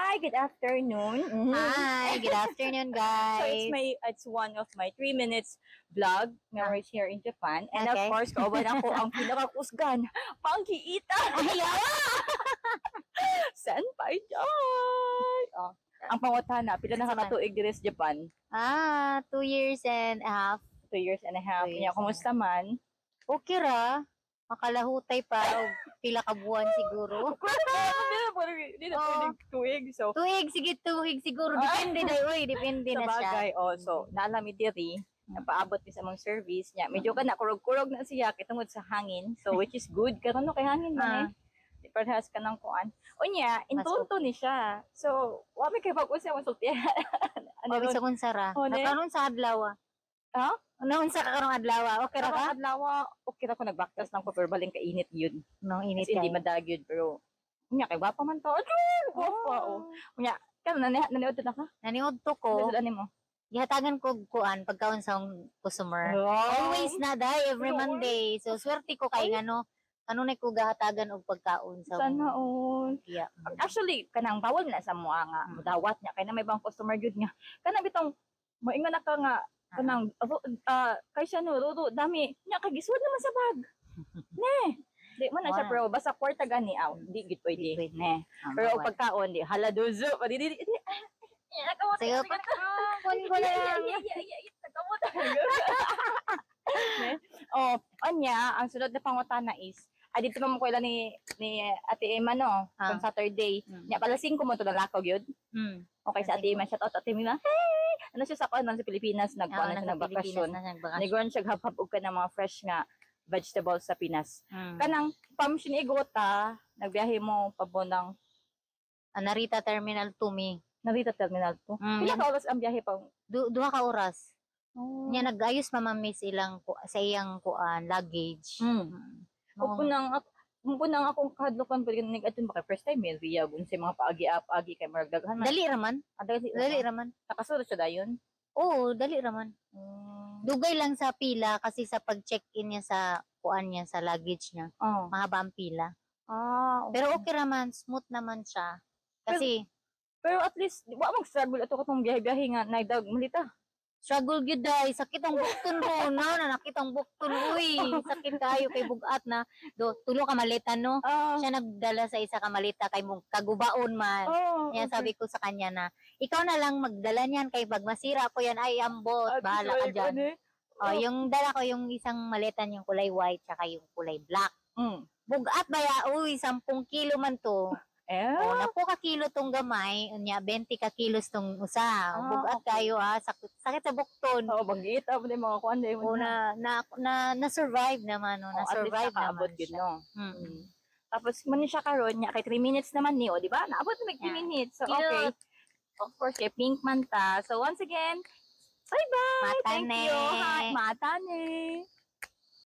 Hi, good afternoon. Hi, good afternoon, So guys. it's one of my 3 minutes vlog memories here in Japan. And Okay. of course, kauban ako ang pinakakusgan, Pangkiita. Ayaw! Senpai Joy. Oh, ang pangutana, pila na kakatuig diri sa Japan? 2 years and a half. 2 years and a half. 2 Nya, years kumusta man? Okay ra. Makalahutay pa o pila ka buwan siguro. Hindi na pwedeng tuig. So, Tuig siguro. Depende na, depende sa na siya. bagay, so, nalami diri, napaabot mi sa mong service niya. Medyo ka na, kurog-kurog na siya, kitungod sa hangin. So, which is good. Karoon no, kay hangin man eh. Perhaps ka ng kuan. O niya, intunto ni siya. So, wami kay pag siya masultihan. Ano sa kunsara? Oh, ne? Nakaroon sa adlaw. Ha? Naunsa ka karong adlaw? Okay ra ka? Karong adlaw, okay ra ko nagbaktas ng pero baling kainit yun. No, init Kasi hindi kayo. madagyod, pero, unya, kay gwapa man to. Gwapa, Unya, kaya naniod na ka? Naniod to ko. Ano mo? Gihatagan ko kuan pagkaon sa customer. Wow. Always na day every Pero Monday. So swerte ko kay ngano kanunay ko gahatagan og pagkaon sa Sana all. Yeah. Actually, kanang bawal na sa mga nga dawat niya kay na may bang customer gyud niya. Kana bitong moingon na ka nga kanang kay siya no dami niya kay gisud naman sa bag. Ne. Di man na siya pero basta kwarta gani di gid pwede. Ne. Pero og pagkaon di haladozo pa di. Sige ko ko na lang. Anya, ang sunod na pangutana is dito mo ko ila ni Ate Emma no, on Saturday. Nya pala 5 mo to nalakaw gyud. Okay sa Ate Emma, shout out Ate Emma. Hey! Ano siya sa sa Pilipinas nagkuan na siya nagbakasyon. Nigon siya hapab og ka ng mga fresh nga vegetables sa Pinas. Kanang pam igota, nagbiyahe mo pabonang Narita Terminal 2 mi. Narita Terminal 2. Pila ka oras ang biyahe pa? Duha ka oras. Nya nagayos mamamiss ilang sa iyang kuan luggage. Punang akong kahadlokan pwede ning adton baka first time Maria sa mga paagi kay marag daghan man. Dali raman. Dali raman. Nakasulod siya dayon. Oo, dali raman. Dugay lang sa pila kasi sa pag-check-in niya sa kuan niya sa luggage niya. Mahaba ang pila. Okay. Pero okay raman, smooth naman siya. Kasi pero at least wa mag-struggle ato katong biyahe-biyahe nga nagdag malita. Struggle gyud day, sakit ang bukton ro na nakit ang bukton uy. Sakit kayo kay bugat na. Tulo ka malita no. Siya nagdala sa isa ka malita kay mong kagubaon man. Kaya sabi ko sa kanya na, ikaw na lang magdala niyan kay pag masira ko yan ay ambot, bahala ka diyan. Yung dala ko yung isang maleta yung kulay white tsaka yung kulay black. Bugat ba ya? Uy, 10 kilo man to. Napo ka kilo tong gamay, unya 20 ka kilos tong usa. Bugat kayo sakit sa bukton. Bagita mo mga kuan day mo. Na survive naman no, na survive naman. No. Tapos man siya karon nya kay 3 minutes naman ni di ba? Naabot na 3 minutes. So okay. Of course, kay pink man ta. So once again, bye-bye. Matane. Thank you. Matane.